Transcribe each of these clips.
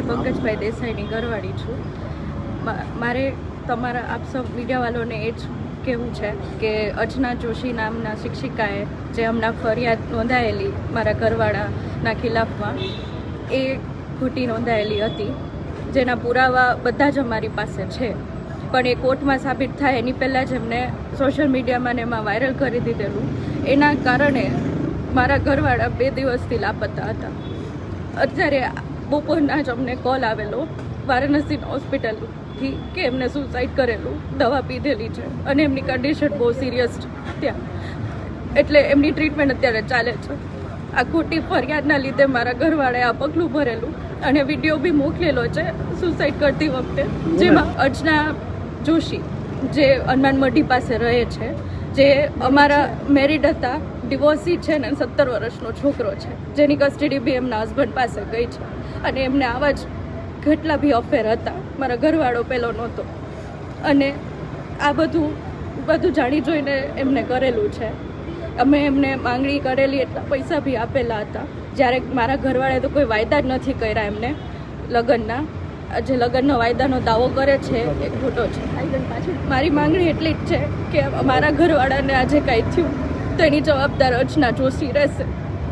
કોમલ પંકજભાઈ દેસાઈની ઘરવાળી છું. મારે તમારા આપ સૌ મીડિયાવાળાને એ જ કહેવું છે કે અર્ચના જોશી નામના શિક્ષિકાએ જે હમણાં ફરિયાદ નોંધાયેલી મારા ઘરવાળાના ખિલાફમાં એ ખોટી નોંધાયેલી હતી, જેના પુરાવા બધા જ અમારી પાસે છે. પણ એ કોર્ટમાં સાબિત થાય એની પહેલાં જ એમને સોશિયલ મીડિયામાં ને એમાં વાયરલ કરી દીધેલું. એના કારણે મારા ઘરવાળા 2 દિવસથી લાપતા હતા. અત્યારે બપોરના જ અમને કોલ આવેલો વારાણસી હોસ્પિટલથી કે એમને સુસાઇડ કરેલું, દવા પીધેલી છે અને એમની કન્ડિશન બહુ સિરિયસ છે ત્યાં, એટલે એમની ટ્રીટમેન્ટ અત્યારે ચાલે છે. આ ખોટી ફરિયાદના લીધે મારા ઘરવાળાએ આ પગલું ભરેલું અને વિડીયો બી મોકલેલો છે સુસાઇડ કરતી વખતે, જેમાં અર્ચના જોશી જે હનુમાન મઢી પાસે રહે છે, જે અમારા મેરિડ હતા, ડિવોર્સી છે ને 17 વર્ષનો છોકરો છે, જેની કસ્ટડી બી એમના હસબન્ડ પાસે ગઈ છે અને એમને આવા જ કેટલા બી અફેર હતા. મારા ઘરવાળો પહેલો નહોતો અને આ બધું જાણી જોઈને એમને કરેલું છે. અમે એમને માંગણી કરેલી, એટલા પૈસા બી આપેલા હતા, જ્યારે મારા ઘરવાળાએ તો કોઈ વાયદા જ નથી કર્યા એમને લગ્નના. જે લગ્નનો વાયદાનો દાવો કરે છે એ ખોટો છે. મારી માંગણી એટલી જ છે કે મારા ઘરવાળાને આજે કાંઈ થયું તો એની જવાબદાર અર્ચના જોશી રહેશે.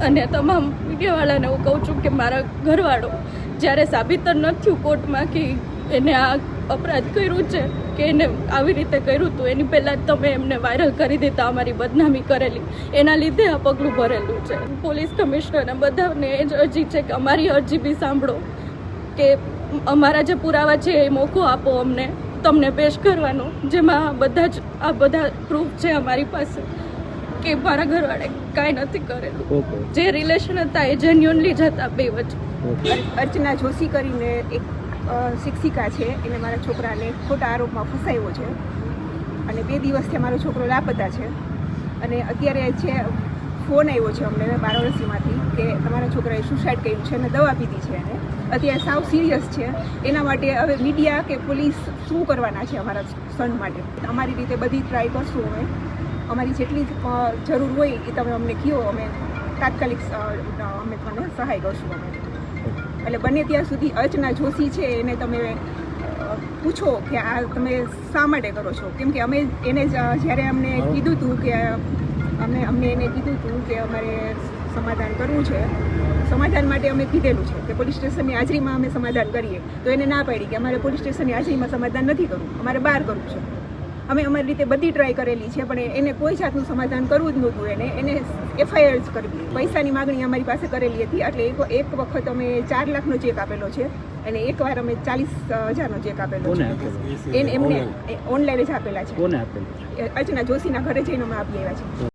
અને તમામ મીડિયાવાળાને હું કહું છું કે મારા ઘરવાળો જ્યારે સાબિત ન થયું કોર્ટમાં કે એને આ અપરાધ કર્યું છે કે એને આવી રીતે કર્યું હતું, એની પહેલાં જ તમે એમને વાયરલ કરી દેતા, અમારી બદનામી કરેલી, એના લીધે આ પગલું ભરેલું છે. પોલીસ કમિશનરને બધાને એ જ અરજી છે કે અમારી અરજી બી સાંભળો, કે અમારા જે પુરાવા છે એ મોકો આપો અમને, તમને પેશ કરવાનો, જેમાં આ બધા પ્રૂફ છે અમારી પાસે કે મારા ઘરવાળે કાંઈ નથી કરેલું. જે રિલેશન હતા એ જેન્યુઅનલી જ હતા બે વચ્ચે. અર્ચના જોશી કરીને એક શિક્ષિકા છે, એને મારા છોકરાને ખોટા આરોપમાં ફસાયો છે અને 2 દિવસથી મારો છોકરો લાપતા છે. અને અત્યારે છે ફોન આવ્યો છે અમને વારાણસીમાંથી કે તમારા છોકરાએ સુસાઇડ કર્યું છે અને દવા પીધી છે એને, અત્યારે સાવ સિરિયસ છે. એના માટે હવે મીડિયા કે પોલીસ શું કરવાના છે અમારા સન માટે? અમારી રીતે બધી ટ્રાય કરશું અમે, અમારી જેટલી જરૂર હોય એ તમે અમને કહો, અમે તાત્કાલિક અમે તમને સહાય કરશું. અમે એટલે બને ત્યાં સુધી અર્ચના જોશી છે એને તમે પૂછો કે આ તમે શા માટે કરો છો, કેમ કે અમે એને જ્યારે અમને કીધું હતું કે અમને એને કીધું હતું કે અમારે સમાધાન કરવું છે, સમાધાન માટે અમે કીધેલું છે કે પોલીસ સ્ટેશનની હાજરીમાં અમે સમાધાન કરીએ, તો એને ના પાડી કે અમારે પોલીસ સ્ટેશનની હાજરીમાં સમાધાન નથી કરવું, અમારે બહાર કરવું છે. અમે અમારી રીતે બધી ટ્રાય કરેલી છે, પણ એને કોઈ જાતનું સમાધાન કરવું જ નહોતું. એને FIR જ કરવી. પૈસાની માગણી અમારી પાસે કરેલી હતી, એટલે એક વખત અમે 4 લાખનો ચેક આપેલો છે અને એકવાર અમે 40,000નો ચેક આપેલો છે. એને એમને ઓનલાઈન જ આપેલા છે. અર્ચના જોશીના ઘરે જઈને અમે આપી આવ્યા છે.